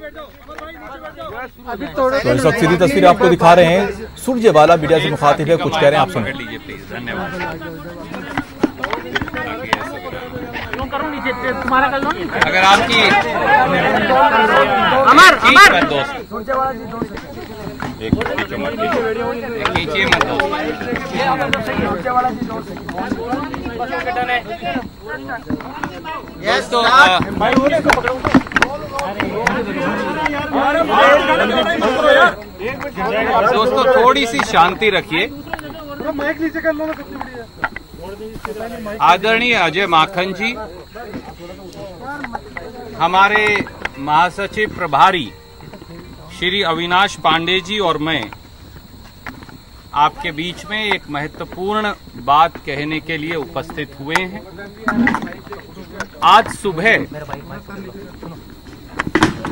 तो इस वक्त सीधी तस्वीर आपको दिखा रहे हैं। सुरजेवाला मीडिया से मुखातिब है, कुछ कह रहे हैं, आप सुन लीजिए प्लीज। धन्यवाद। तुम्हारा कर लो अगर आपकी अमर कीजिए मत दोस्तों थोड़ी सी शांति रखिए। आदरणीय अजय माखन जी, हमारे महासचिव प्रभारी श्री अविनाश पांडे जी और मैं आपके बीच में एक महत्वपूर्ण बात कहने के लिए उपस्थित हुए हैं। आज सुबह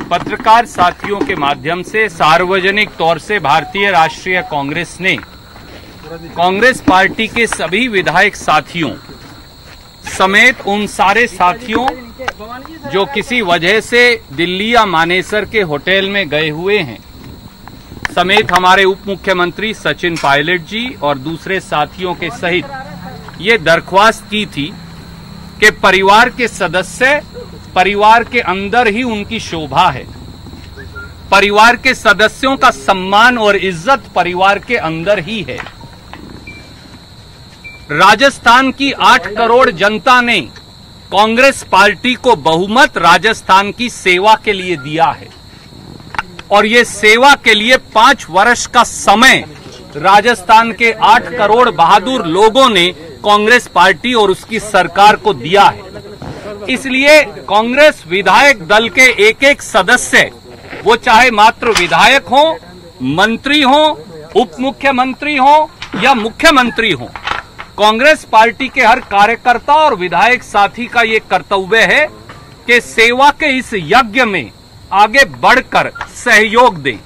पत्रकार साथियों के माध्यम से सार्वजनिक तौर से भारतीय राष्ट्रीय कांग्रेस ने कांग्रेस पार्टी के सभी विधायक साथियों समेत उन सारे साथियों जो किसी वजह से दिल्ली या मानेसर के होटल में गए हुए हैं, समेत हमारे उप मुख्यमंत्री सचिन पायलट जी और दूसरे साथियों के सहित ये दरख्वास्त की थी कि परिवार के सदस्य परिवार के अंदर ही उनकी शोभा है। परिवार के सदस्यों का सम्मान और इज्जत परिवार के अंदर ही है। राजस्थान की 8 करोड़ जनता ने कांग्रेस पार्टी को बहुमत राजस्थान की सेवा के लिए दिया है और ये सेवा के लिए 5 वर्ष का समय राजस्थान के 8 करोड़ बहादुर लोगों ने कांग्रेस पार्टी और उसकी सरकार को दिया है। इसलिए कांग्रेस विधायक दल के एक एक सदस्य, वो चाहे मात्र विधायक हो, मंत्री हो, उप मुख्यमंत्री हो या मुख्यमंत्री हो, कांग्रेस पार्टी के हर कार्यकर्ता और विधायक साथी का ये कर्तव्य है कि सेवा के इस यज्ञ में आगे बढ़कर सहयोग दें।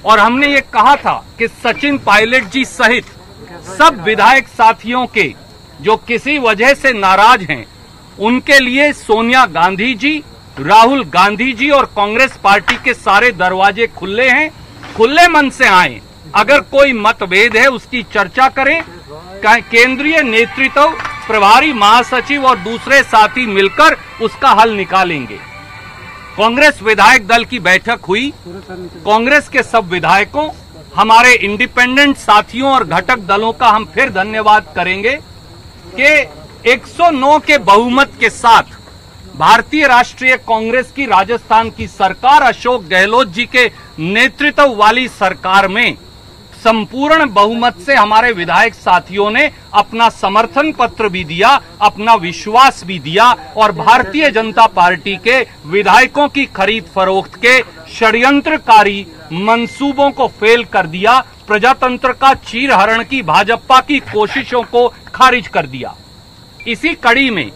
और हमने ये कहा था कि सचिन पायलट जी सहित सब विधायक साथियों के जो किसी वजह से नाराज हैं, उनके लिए सोनिया गांधी जी, राहुल गांधी जी और कांग्रेस पार्टी के सारे दरवाजे खुले हैं। खुले मन से आए, अगर कोई मतभेद है उसकी चर्चा करें। केंद्रीय नेतृत्व, प्रभारी महासचिव और दूसरे साथी मिलकर उसका हल निकालेंगे। कांग्रेस विधायक दल की बैठक हुई। कांग्रेस के सब विधायकों, हमारे इंडिपेंडेंट साथियों और घटक दलों का हम फिर धन्यवाद करेंगे कि 109 के बहुमत के साथ भारतीय राष्ट्रीय कांग्रेस की राजस्थान की सरकार, अशोक गहलोत जी के नेतृत्व वाली सरकार में संपूर्ण बहुमत से हमारे विधायक साथियों ने अपना समर्थन पत्र भी दिया, अपना विश्वास भी दिया और भारतीय जनता पार्टी के विधायकों की खरीद फरोख्त के षड्यंत्रकारी मंसूबों को फेल कर दिया। प्रजातंत्र का चीरहरण की भाजपा की कोशिशों को खारिज कर दिया। इसी कड़ी में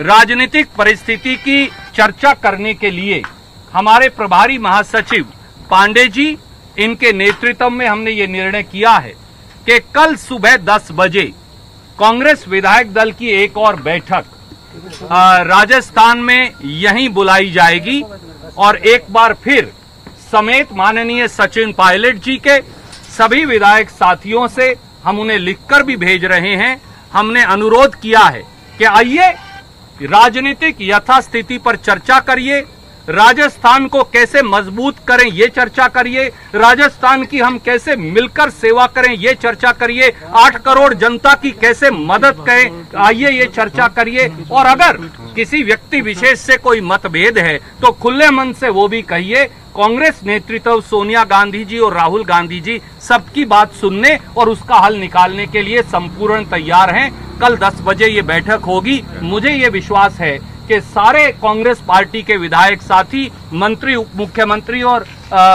राजनीतिक परिस्थिति की चर्चा करने के लिए हमारे प्रभारी महासचिव पांडे जी, इनके नेतृत्व में हमने ये निर्णय किया है कि कल सुबह 10 बजे कांग्रेस विधायक दल की एक और बैठक राजस्थान में यहीं बुलाई जाएगी और एक बार फिर समेत माननीय सचिन पायलट जी के सभी विधायक साथियों से हम उन्हें लिखकर भी भेज रहे हैं। हमने अनुरोध किया है कि आइए राजनीतिक यथास्थिति पर चर्चा करिए, राजस्थान को कैसे मजबूत करें ये चर्चा करिए, राजस्थान की हम कैसे मिलकर सेवा करें ये चर्चा करिए, 8 करोड़ जनता की कैसे मदद करें आइए ये चर्चा करिए। और अगर किसी व्यक्ति विशेष से कोई मतभेद है तो खुले मन से वो भी कहिए। कांग्रेस नेतृत्व सोनिया गांधी जी और राहुल गांधी जी सबकी बात सुनने और उसका हल निकालने के लिए संपूर्ण तैयार हैं। कल 10 बजे ये बैठक होगी। मुझे ये विश्वास है कि सारे कांग्रेस पार्टी के विधायक साथी, मंत्री, उप मुख्यमंत्री और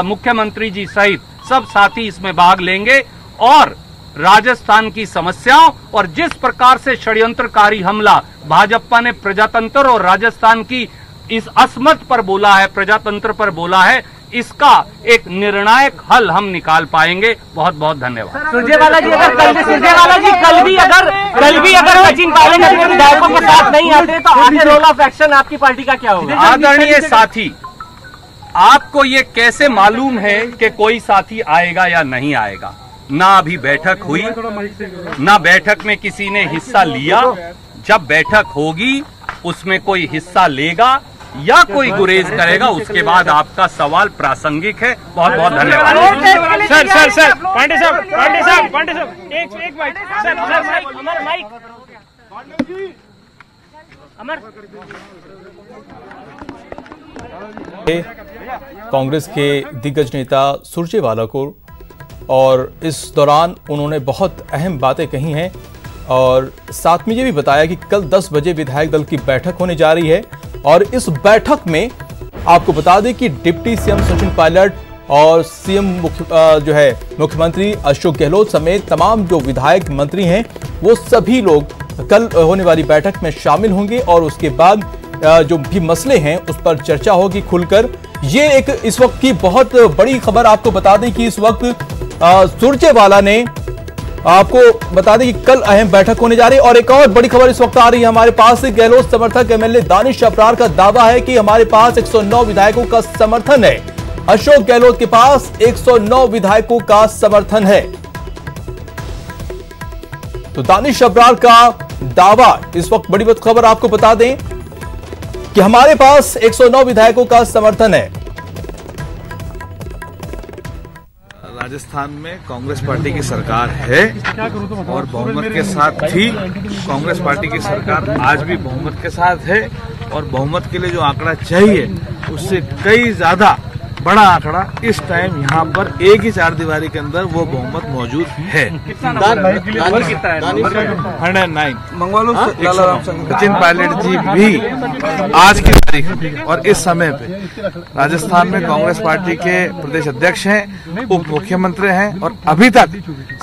मुख्यमंत्री जी सहित सब साथी इसमें भाग लेंगे और राजस्थान की समस्याओं और जिस प्रकार से षड्यंत्रकारी हमला भाजपा ने प्रजातंत्र और राजस्थान की इस असमत पर बोला है, प्रजातंत्र पर बोला है, इसका एक निर्णायक हल हम निकाल पाएंगे। बहुत बहुत धन्यवाद। सुरजेवाला जी, अगर कल भी अगर सचिन पायलट अपने विधायकों के साथ नहीं आते तो आगे रोल ऑफ एक्शन आपकी पार्टी का क्या होगा? आदरणीय साथी, आपको ये कैसे मालूम है कि कोई साथी आएगा या नहीं आएगा? ना अभी बैठक हुई, ना बैठक में किसी ने हिस्सा लिया। जब बैठक होगी उसमें कोई हिस्सा लेगा या कोई गुरेज करेगा, उसके बाद आपका सवाल प्रासंगिक है। बहुत बहुत धन्यवाद। सर पांडे साहब एक माइक सर अमर माइक अमर। कांग्रेस के दिग्गज नेता सुरजेवाला को, और इस दौरान उन्होंने बहुत अहम बातें कही हैं और साथ में ये भी बताया कि कल 10 बजे विधायक दल की बैठक होने जा रही है। और इस बैठक में आपको बता दें कि डिप्टी सीएम सचिन पायलट और सीएम मुख्यमंत्री अशोक गहलोत समेत तमाम जो विधायक मंत्री हैं वो सभी लोग कल होने वाली बैठक में शामिल होंगे और उसके बाद जो भी मसले हैं उस पर चर्चा होगी खुलकर। ये एक इस वक्त की बहुत बड़ी खबर आपको बता दें कि इस वक्त सुरजेवाला ने आपको बता दें कि कल अहम बैठक होने जा रही है। और एक और बड़ी खबर इस वक्त आ रही है हमारे पास से। गहलोत समर्थक एमएलए दानिश अबरार का दावा है कि हमारे पास 109 विधायकों का समर्थन है। अशोक गहलोत के पास 109 विधायकों का समर्थन है। तो दानिश अबरार का दावा, इस वक्त बड़ी खबर आपको बता दें कि हमारे पास 109 विधायकों का समर्थन है। राजस्थान में कांग्रेस पार्टी की सरकार है और बहुमत के साथ थी। कांग्रेस पार्टी की सरकार आज भी बहुमत के साथ है और बहुमत के लिए जो आंकड़ा चाहिए उससे कई ज्यादा बड़ा आंकड़ा इस टाइम यहाँ पर एक ही चार दीवारी के अंदर वो बहुमत मौजूद है। 109 सचिन पायलट जी भी आज की तारीख में और इस समय पे राजस्थान में कांग्रेस पार्टी के प्रदेश अध्यक्ष हैं, उप मुख्यमंत्री हैं और अभी तक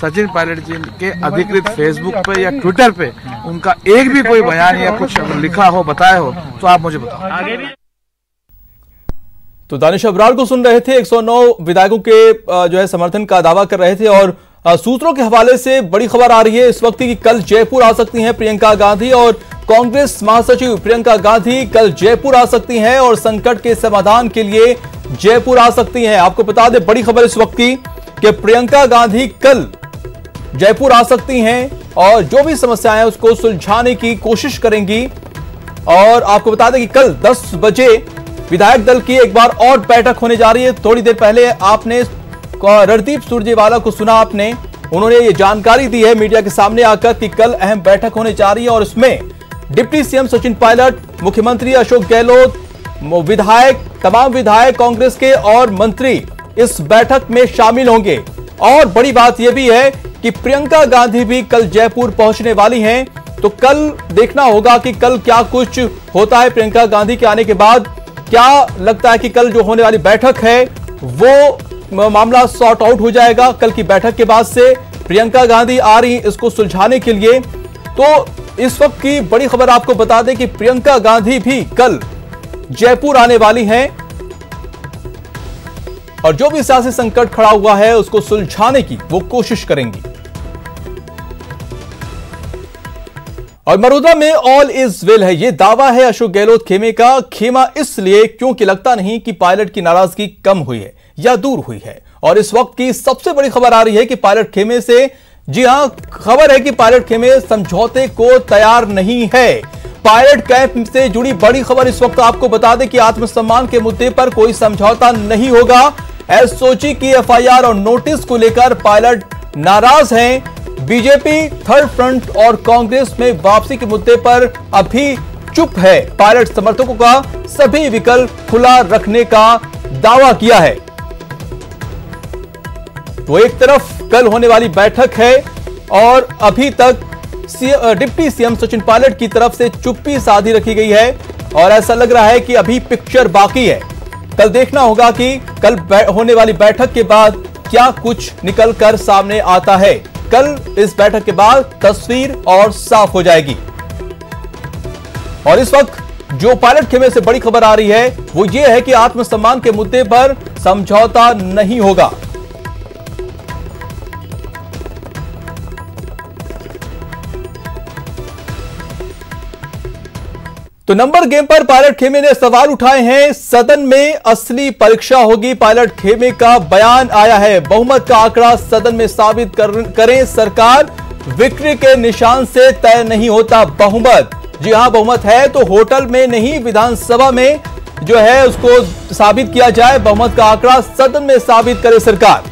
सचिन पायलट जी के अधिकृत फेसबुक पे या ट्विटर पे उनका एक भी कोई बयान या कुछ लिखा हो, बताया हो तो आप मुझे बताओ। तो दानिश अबरार को सुन रहे थे। 109 विधायकों के समर्थन का दावा कर रहे थे। और सूत्रों के हवाले से बड़ी खबर आ रही है इस वक्त की कल जयपुर आ सकती हैं प्रियंका गांधी और कांग्रेस महासचिव प्रियंका गांधी कल जयपुर आ सकती हैं और संकट के समाधान के लिए जयपुर आ सकती हैं। आपको बता दें बड़ी खबर इस वक्त की कि प्रियंका गांधी कल जयपुर आ सकती हैं और जो भी समस्याएं हैं उसको सुलझाने की कोशिश करेंगी। और आपको बता दें कि कल 10 बजे विधायक दल की एक बार और बैठक होने जा रही है। थोड़ी देर पहले आपने रणदीप सुरजेवाला को सुना, उन्होंने ये जानकारी दी है मीडिया के सामने आकर कि कल अहम बैठक होने जा रही है और उसमें डिप्टी सीएम सचिन पायलट, मुख्यमंत्री अशोक गहलोत, विधायक, तमाम विधायक कांग्रेस के और मंत्री इस बैठक में शामिल होंगे। और बड़ी बात यह भी है कि प्रियंका गांधी भी कल जयपुर पहुंचने वाली हैं। तो कल देखना होगा कि कल क्या कुछ होता है प्रियंका गांधी के आने के बाद। क्या लगता है कि कल जो होने वाली बैठक है वो मामला सॉर्ट आउट हो जाएगा कल की बैठक के बाद से? प्रियंका गांधी आ रही इसको सुलझाने के लिए। तो इस वक्त की बड़ी खबर आपको बता दें कि प्रियंका गांधी भी कल जयपुर आने वाली हैं और जो भी सियासी संकट खड़ा हुआ है उसको सुलझाने की वो कोशिश करेंगी। और मरोदा में ऑल इज वेल है, यह दावा है अशोक गहलोत खेमे का। खेमा इसलिए क्योंकि लगता नहीं कि पायलट की नाराजगी कम हुई है या दूर हुई है। और इस वक्त की सबसे बड़ी खबर आ रही है कि पायलट खेमे से, जी हां, खबर है कि पायलट खेमे समझौते को तैयार नहीं है। पायलट कैंप से जुड़ी बड़ी खबर इस वक्त आपको बता दें कि आत्मसम्मान के मुद्दे पर कोई समझौता नहीं होगा। एसओजी की एफआईआर और नोटिस को लेकर पायलट नाराज हैं। बीजेपी थर्ड फ्रंट और कांग्रेस में वापसी के मुद्दे पर अभी चुप है। पायलट समर्थकों का सभी विकल्प खुला रखने का दावा किया है। तो एक तरफ कल होने वाली बैठक है और अभी तक डिप्टी सीएम सचिन पायलट की तरफ से चुप्पी साधी रखी गई है और ऐसा लग रहा है कि अभी पिक्चर बाकी है। कल देखना होगा कि कल होने वाली बैठक के बाद क्या कुछ निकल कर सामने आता है। कल इस बैठक के बाद तस्वीर और साफ हो जाएगी। और इस वक्त जो पायलट खेमे से बड़ी खबर आ रही है वो ये है कि आत्मसम्मान के मुद्दे पर समझौता नहीं होगा। तो नंबर गेम पर पायलट खेमे ने सवाल उठाए हैं। सदन में असली परीक्षा होगी, पायलट खेमे का बयान आया है। बहुमत का आंकड़ा सदन में साबित करें सरकार, विक्ट्री के निशान से तय नहीं होता बहुमत। जी हां, बहुमत है तो होटल में नहीं विधानसभा में जो है उसको साबित किया जाए। बहुमत का आंकड़ा सदन में साबित करे सरकार।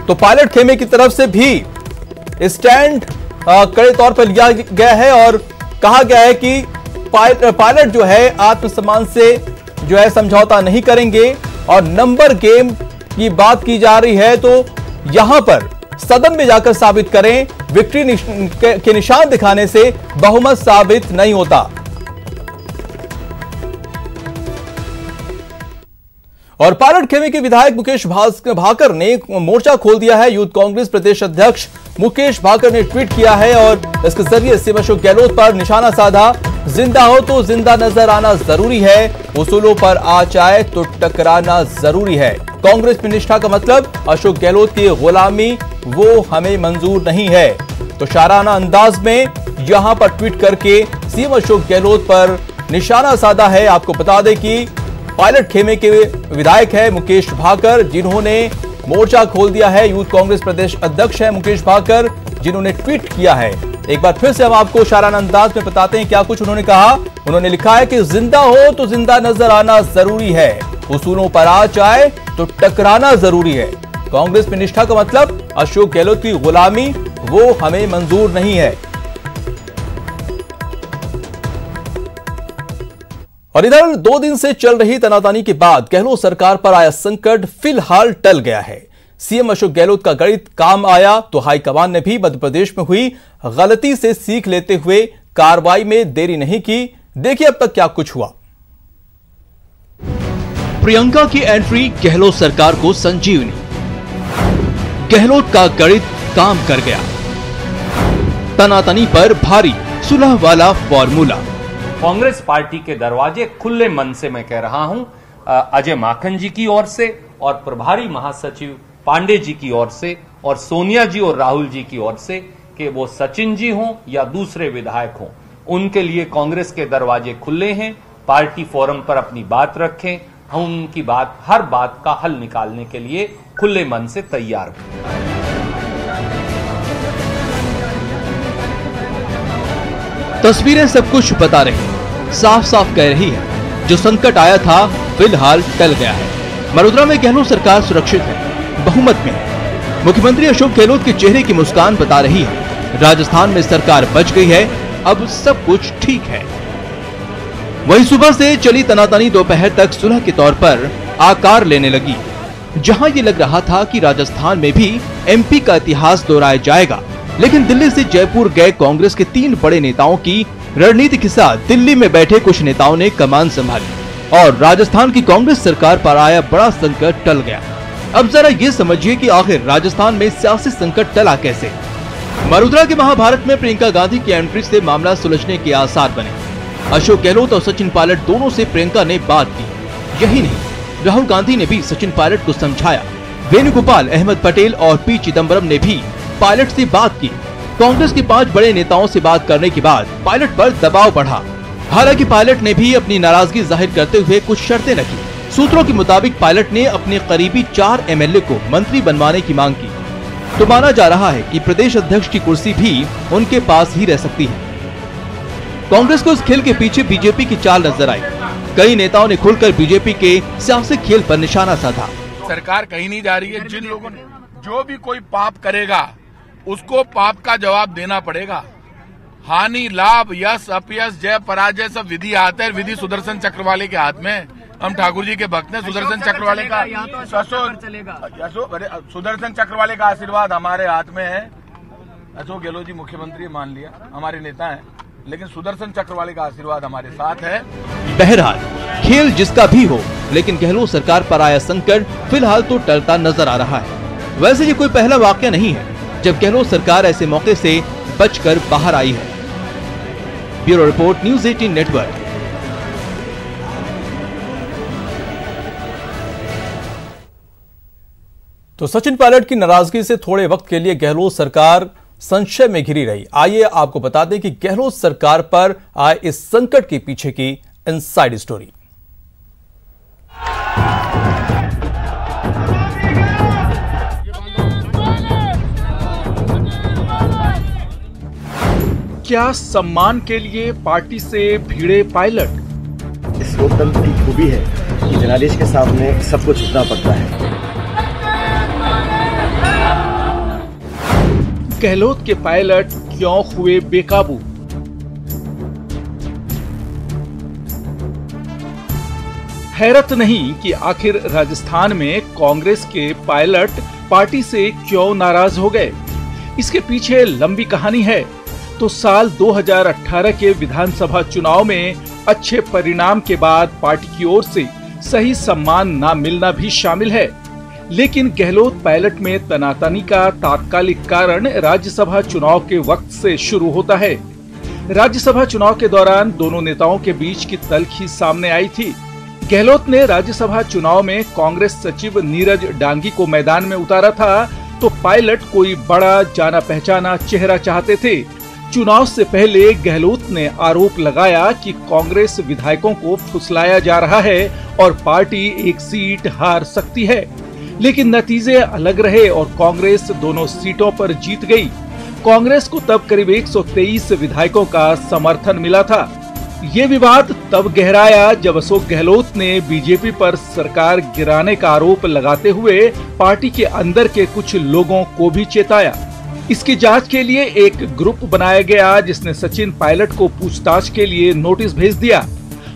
तो पायलट खेमे की तरफ से भी स्टैंड कड़े तौर पर लिया गया है और कहा गया है कि पायलट जो है आत्मसम्मान से जो है समझौता नहीं करेंगे। और नंबर गेम की बात की जा रही है तो यहां पर सदन में जाकर साबित करें, विक्ट्री के निशान दिखाने से बहुमत साबित नहीं होता। और पायलट खेमे के विधायक मुकेश भाकर ने मोर्चा खोल दिया है। यूथ कांग्रेस प्रदेश अध्यक्ष मुकेश भाकर ने ट्वीट किया है और इसके जरिए सीएम अशोक गहलोत पर निशाना साधा। जिंदा हो तो जिंदा नजर आना जरूरी है, उसूलों पर आ जाए तो टकराना जरूरी है। कांग्रेस में निष्ठा का मतलब अशोक गहलोत की गुलामी वो हमें मंजूर नहीं है। तो शाराना अंदाज में यहां पर ट्वीट करके सीएम अशोक गहलोत पर निशाना साधा है। आपको बता दें कि पायलट खेमे के विधायक है मुकेश भाकर, जिन्होंने मोर्चा खोल दिया है। यूथ कांग्रेस प्रदेश अध्यक्ष है मुकेश भाकर, जिन्होंने ट्वीट किया है। एक बार फिर से हम आपको शाराना अंदाज में बताते हैं क्या कुछ उन्होंने कहा। उन्होंने लिखा है कि जिंदा हो तो जिंदा नजर आना जरूरी है, उसूलों पर आ जाए तो टकराना जरूरी है। कांग्रेस में निष्ठा का मतलब अशोक गहलोत की गुलामी वो हमें मंजूर नहीं है। और इधर 2 दिन से चल रही तनातनी के बाद गहलोत सरकार पर आया संकट फिलहाल टल गया है। सीएम अशोक गहलोत का गणित काम आया तो हाईकमान ने भी मध्य प्रदेश में हुई गलती से सीख लेते हुए कार्रवाई में देरी नहीं की। देखिए अब तक क्या कुछ हुआ। प्रियंका की एंट्री गहलोत सरकार को संजीवनी, गहलोत का गणित काम कर गया। तनातनी पर भारी सुलह वाला फॉर्मूला। कांग्रेस पार्टी के दरवाजे खुले मन से मैं कह रहा हूं अजय माखन जी की ओर से और प्रभारी महासचिव पांडे जी की ओर से और सोनिया जी और राहुल जी की ओर से कि वो सचिन जी हों या दूसरे विधायक हों, उनके लिए कांग्रेस के दरवाजे खुले हैं। पार्टी फोरम पर अपनी बात रखें, हम उनकी बात, हर बात का हल निकालने के लिए खुले मन से तैयार हैं। तस्वीरें सब कुछ बता रही, साफ साफ कह रही है जो संकट आया था फिलहाल टल गया है। मरोदरा में गहलोत सरकार सुरक्षित है, बहुमत में है। मुख्यमंत्री अशोक गहलोत के चेहरे की मुस्कान बता रही है राजस्थान में सरकार बच गई है, अब सब कुछ ठीक है। वहीं सुबह से चली तनातनी दोपहर तक सुलह के तौर पर आकार लेने लगी। जहां ये लग रहा था कि राजस्थान में भी एमपी का इतिहास दोहराया जाएगा, लेकिन दिल्ली से जयपुर गए कांग्रेस के 3 बड़े नेताओं की रणनीति के साथ दिल्ली में बैठे कुछ नेताओं ने कमान संभाली और राजस्थान की कांग्रेस सरकार पर आया बड़ा संकट टल गया। अब जरा ये समझिए कि आखिर राजस्थान में सियासी संकट टला कैसे। मरोदरा के महाभारत में प्रियंका गांधी की एंट्री से मामला सुलझने के आसार बने। अशोक गहलोत और सचिन पायलट दोनों से प्रियंका ने बात की। यही नहीं, राहुल गांधी ने भी सचिन पायलट को समझाया। वेणुगोपाल, अहमद पटेल और पी चिदम्बरम ने भी पायलट से बात की। कांग्रेस के 5 बड़े नेताओं से बात करने के बाद पायलट पर दबाव बढ़ा। हालांकि पायलट ने भी अपनी नाराजगी जाहिर करते हुए कुछ शर्तें रखी। सूत्रों के मुताबिक पायलट ने अपने करीबी 4 एमएलए को मंत्री बनवाने की मांग की। तो माना जा रहा है कि प्रदेश अध्यक्ष की कुर्सी भी उनके पास ही रह सकती है। कांग्रेस को इस खेल के पीछे बीजेपी की चाल नजर आई। कई नेताओं ने खुलकर बीजेपी के सियासी खेल पर निशाना साधा। सरकार कहीं नहीं जा रही है। जिन लोगों ने, जो भी कोई पाप करेगा उसको पाप का जवाब देना पड़ेगा। हानि, लाभ, यश, अपयश, जय, पराजय सब विधि हाथ है। विधि सुदर्शन चक्र वाले के हाथ में। हम ठाकुर जी के भक्त हैं। सुदर्शन चक्र वाले का सुदर्शन चक्र वाले का आशीर्वाद हमारे हाथ में है। अशोक गहलोत जी मुख्यमंत्री मान लिया, हमारे नेता हैं, लेकिन सुदर्शन चक्र वाले का आशीर्वाद हमारे साथ है। बहरहाल खेल जिसका भी हो, लेकिन गहलोत सरकार पर आया संकट फिलहाल तो टलता नजर आ रहा है। वैसे ये कोई पहला वाकया नहीं है जब गहलोत सरकार ऐसे मौके से बचकर बाहर आई है। Bureau report, news 18 network. तो सचिन पायलट की नाराजगी से थोड़े वक्त के लिए गहलोत सरकार संशय में घिरी रही। आइए आपको बता दें कि गहलोत सरकार पर आए इस संकट के पीछे की इनसाइड स्टोरी। क्या सम्मान के लिए पार्टी से भिड़े पायलट? इस लोकतंत्र की खूबी है कि जनादेश के सामने सबको झुकना पड़ता है। गहलोत के पायलट क्यों हुए बेकाबू? हैरत नहीं कि आखिर राजस्थान में कांग्रेस के पायलट पार्टी से क्यों नाराज हो गए। इसके पीछे लंबी कहानी है। तो साल 2018 के विधानसभा चुनाव में अच्छे परिणाम के बाद पार्टी की ओर से सही सम्मान न मिलना भी शामिल है। लेकिन गहलोत पायलट में तनातनी का तात्कालिक कारण राज्यसभा चुनाव के वक्त से शुरू होता है। राज्यसभा चुनाव के दौरान दोनों नेताओं के बीच की तल्खी सामने आई थी। गहलोत ने राज्यसभा चुनाव में कांग्रेस सचिव नीरज डांगी को मैदान में उतारा था, तो पायलट कोई बड़ा जाना पहचाना चेहरा चाहते थे। चुनाव से पहले गहलोत ने आरोप लगाया कि कांग्रेस विधायकों को फुसलाया जा रहा है और पार्टी एक सीट हार सकती है। लेकिन नतीजे अलग रहे और कांग्रेस दोनों सीटों पर जीत गई। कांग्रेस को तब करीब 123 विधायकों का समर्थन मिला था। ये विवाद तब गहराया जब अशोक गहलोत ने बीजेपी पर सरकार गिराने का आरोप लगाते हुए पार्टी के अंदर के कुछ लोगों को भी चेताया। इसकी जांच के लिए एक ग्रुप बनाया गया जिसने सचिन पायलट को पूछताछ के लिए नोटिस भेज दिया।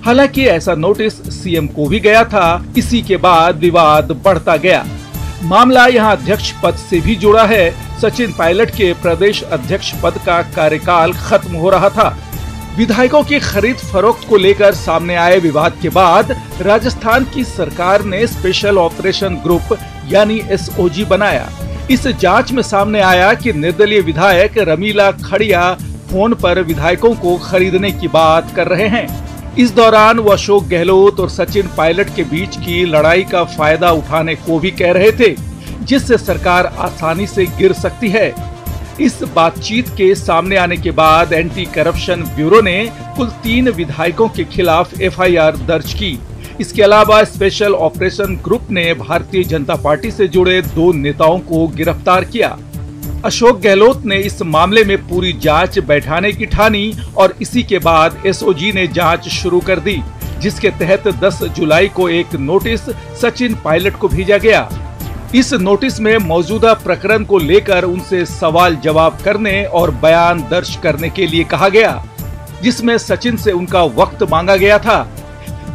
हालांकि ऐसा नोटिस सीएम को भी गया था। इसी के बाद विवाद बढ़ता गया। मामला यहां अध्यक्ष पद से भी जुड़ा है। सचिन पायलट के प्रदेश अध्यक्ष पद का कार्यकाल खत्म हो रहा था। विधायकों की खरीद फरोख्त को लेकर सामने आए विवाद के बाद राजस्थान की सरकार ने स्पेशल ऑपरेशन ग्रुप यानी एसओजी बनाया। इस जांच में सामने आया कि निर्दलीय विधायक रमीला खड़िया फोन पर विधायकों को खरीदने की बात कर रहे हैं। इस दौरान वो अशोक गहलोत और सचिन पायलट के बीच की लड़ाई का फायदा उठाने को भी कह रहे थे, जिससे सरकार आसानी से गिर सकती है। इस बातचीत के सामने आने के बाद एंटी करप्शन ब्यूरो ने कुल 3 विधायकों के खिलाफ एफआईआर दर्ज की। इसके अलावा स्पेशल ऑपरेशन ग्रुप ने भारतीय जनता पार्टी से जुड़े 2 नेताओं को गिरफ्तार किया। अशोक गहलोत ने इस मामले में पूरी जांच बैठाने की ठानी और इसी के बाद एसओजी ने जांच शुरू कर दी, जिसके तहत 10 जुलाई को एक नोटिस सचिन पायलट को भेजा गया। इस नोटिस में मौजूदा प्रकरण को लेकर उनसे सवाल जवाब करने और बयान दर्ज करने के लिए कहा गया, जिसमें सचिन से उनका वक्त मांगा गया था।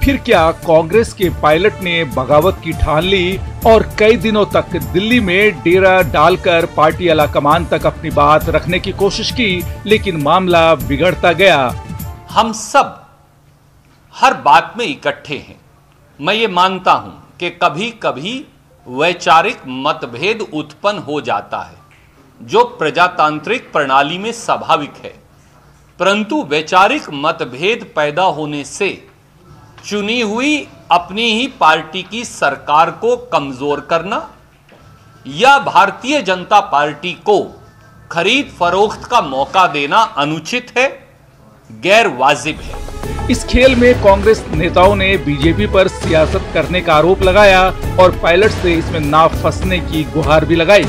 फिर क्या कांग्रेस के पायलट ने बगावत की ठान ली और कई दिनों तक दिल्ली में डेरा डालकर पार्टी आलाकमान तक अपनी बात रखने की कोशिश की, लेकिन मामला बिगड़ता गया। हम सब हर बात में इकट्ठे हैं। मैं ये मानता हूं कि कभी कभी वैचारिक मतभेद उत्पन्न हो जाता है, जो प्रजातांत्रिक प्रणाली में स्वाभाविक है, परंतु वैचारिक मतभेद पैदा होने से चुनी हुई अपनी ही पार्टी की सरकार को कमजोर करना या भारतीय जनता पार्टी को खरीद फरोख्त का मौका देना अनुचित है, गैर वाजिब है। इस खेल में कांग्रेस नेताओं ने बीजेपी पर सियासत करने का आरोप लगाया और पायलट से इसमें ना फंसने की गुहार भी लगाई।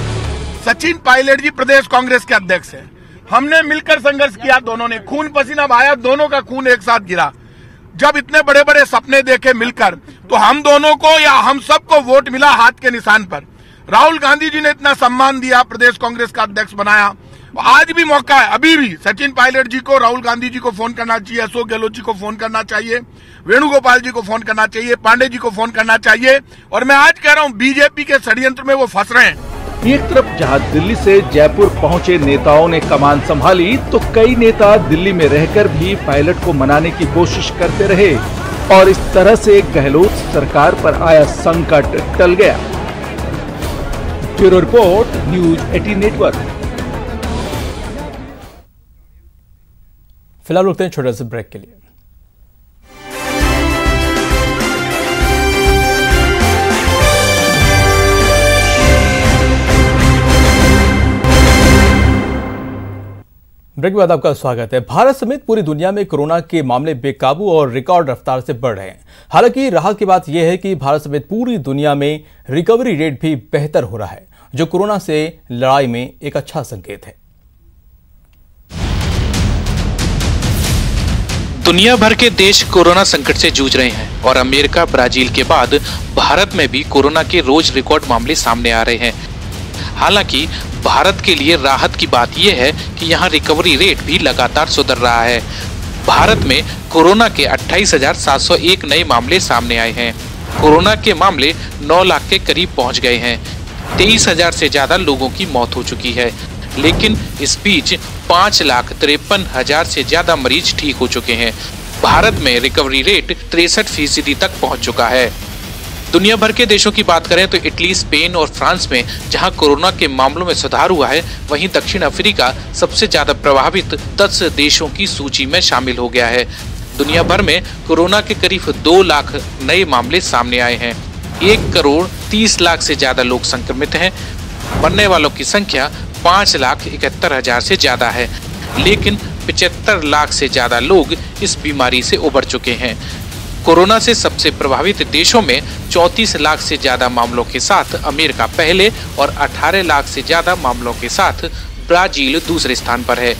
सचिन पायलट जी प्रदेश कांग्रेस के अध्यक्ष हैं। हमने मिलकर संघर्ष किया, दोनों ने खून पसीना बहाया, दोनों का खून एक साथ गिरा। जब इतने बड़े बड़े सपने देखे मिलकर, तो हम दोनों को या हम सबको वोट मिला हाथ के निशान पर। राहुल गांधी जी ने इतना सम्मान दिया, प्रदेश कांग्रेस का अध्यक्ष बनाया। आज भी मौका है, अभी भी सचिन पायलट जी को, राहुल गांधी जी को फोन करना चाहिए, अशोक गहलोत जी को फोन करना चाहिए, वेणुगोपाल जी को फोन करना चाहिए, पांडे जी को फोन करना चाहिए। और मैं आज कह रहा हूं, बीजेपी के षड्यंत्र में वो फंस रहे हैं। एक तरफ जहां दिल्ली से जयपुर पहुंचे नेताओं ने कमान संभाली, तो कई नेता दिल्ली में रहकर भी पायलट को मनाने की कोशिश करते रहे और इस तरह से गहलोत सरकार पर आया संकट टल गया। Bureau report, news 18 network. फिलहाल रुकते हैं छोटे से ब्रेक के लिए। ब्रेक के बाद आपका स्वागत है। भारत समेत पूरी दुनिया में कोरोना के मामले बेकाबू और रिकॉर्ड रफ्तार से बढ़ रहे हैं। हालांकि राहत की बात यह है कि भारत समेत पूरी दुनिया में रिकवरी रेट भी बेहतर हो रहा है, जो कोरोना से लड़ाई में एक अच्छा संकेत है। दुनिया भर के देश कोरोना संकट से जूझ रहे हैं और अमेरिका, ब्राजील के बाद भारत में भी कोरोना के रोज रिकॉर्ड मामले सामने आ रहे हैं। हालांकि भारत के लिए राहत की बात यह है कि यहाँ रिकवरी रेट भी लगातार सुधर रहा है। भारत में कोरोना के 28,701 नए मामले सामने आए हैं। कोरोना के मामले 9 लाख के करीब पहुंच गए हैं। 23,000 से ज्यादा लोगों की मौत हो चुकी है, लेकिन इस बीच 5,53,000 से ज्यादा मरीज ठीक हो चुके हैं। भारत में रिकवरी रेट 63% तक पहुंच चुका है। दुनिया भर के देशों की बात करें तो इटली, स्पेन और फ्रांस में जहां कोरोना के मामलों में सुधार हुआ है, वहीं दक्षिण अफ्रीका सबसे ज्यादा प्रभावित 10 देशों की सूची में शामिल हो गया है। दुनिया भर में कोरोना के करीब 2 लाख नए मामले सामने आए हैं। 1,30,00,000 से ज्यादा लोग संक्रमित हैं। मरने वालों की संख्या 5,71,000 से ज्यादा है, लेकिन 75 लाख से ज्यादा लोग इस बीमारी से उबर चुके हैं। कोरोना से सबसे प्रभावित देशों में 34 लाख से ज्यादा मामलों के साथ अमेरिका पहले और 18 लाख से ज्यादा मामलों के साथ ब्राजील दूसरे स्थान पर है।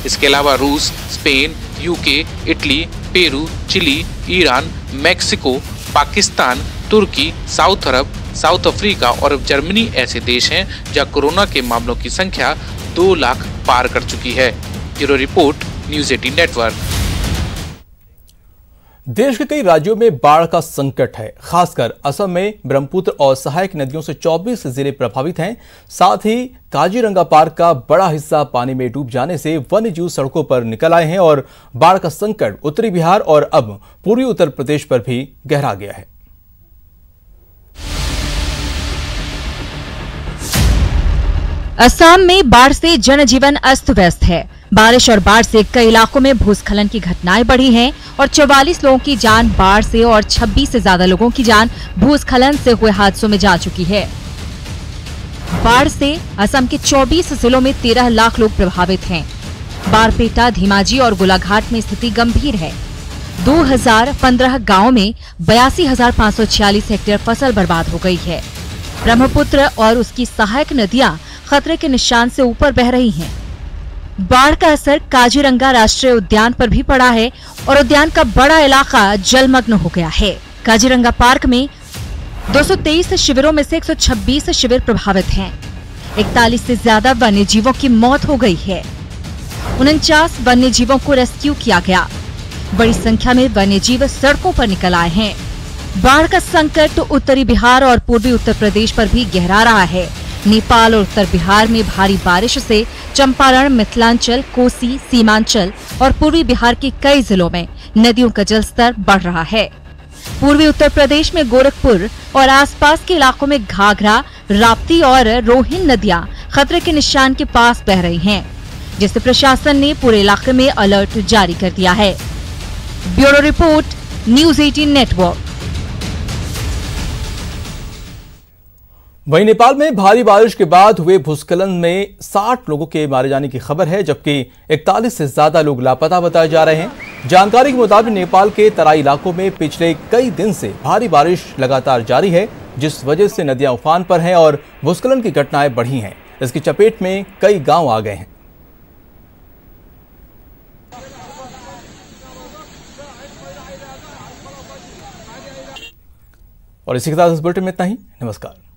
इसके अलावा रूस, Spain, UK, Italy, Peru, Chile, Iran, Mexico, Pakistan, तुर्की, साउथ अरब, साउथ अफ्रीका और जर्मनी ऐसे देश हैं जहां कोरोना के मामलों की संख्या 2 लाख पार कर चुकी है। Bureau report, news 18 network. देश के कई राज्यों में बाढ़ का संकट है। खासकर असम में ब्रह्मपुत्र और सहायक नदियों से 24 जिले प्रभावित हैं। साथ ही काजीरंगा पार्क का बड़ा हिस्सा पानी में डूब जाने से वन्यजीव सड़कों पर निकल आए हैं और बाढ़ का संकट उत्तरी बिहार और अब पूर्वी उत्तर प्रदेश पर भी गहरा गया है। असम में बाढ़ से जनजीवन अस्त व्यस्त है। बारिश और बाढ़ से कई इलाकों में भूस्खलन की घटनाएं बढ़ी हैं और 44 लोगों की जान बाढ़ से और 26 से ज्यादा लोगों की जान भूस्खलन से हुए हादसों में जा चुकी है। बाढ़ से असम के 24 जिलों में 13 लाख लोग प्रभावित हैं। बारपेटा, धीमाजी और गोलाघाट में स्थिति गंभीर है। 2015 गाँव में 82,546 हेक्टेयर फसल बर्बाद हो गई है। ब्रह्मपुत्र और उसकी सहायक नदियां खतरे के निशान से ऊपर बह रही हैं। बाढ़ का असर काजीरंगा राष्ट्रीय उद्यान पर भी पड़ा है और उद्यान का बड़ा इलाका जलमग्न हो गया है। काजीरंगा पार्क में 223 शिविरों में से 126 शिविर प्रभावित हैं। 41 से ज्यादा वन्य जीवों की मौत हो गई है। 49 वन्य जीवों को रेस्क्यू किया गया। बड़ी संख्या में वन्य जीव सड़कों पर निकल आए हैं। बाढ़ का संकट उत्तरी बिहार और पूर्वी उत्तर प्रदेश पर भी गहरा रहा है। नेपाल और उत्तर बिहार में भारी बारिश से चंपारण, मिथिलांचल, कोसी, सीमांचल और पूर्वी बिहार के कई जिलों में नदियों का जलस्तर बढ़ रहा है। पूर्वी उत्तर प्रदेश में गोरखपुर और आसपास के इलाकों में घाघरा, राप्ती और रोहिन नदियां खतरे के निशान के पास बह रही हैं, जिससे प्रशासन ने पूरे इलाके में अलर्ट जारी कर दिया है। Bureau report, news 18 network. वहीं नेपाल में भारी बारिश के बाद हुए भूस्खलन में 60 लोगों के मारे जाने की खबर है, जबकि 41 से ज्यादा लोग लापता बताए जा रहे हैं। जानकारी के मुताबिक नेपाल के तराई इलाकों में पिछले कई दिन से भारी बारिश लगातार जारी है, जिस वजह से नदियां उफान पर हैं और भूस्खलन की घटनाएं बढ़ी हैं। इसकी चपेट में कई गांव आ गए हैं। और इसी के साथ इस बुलेटिन में इतना ही। नमस्कार।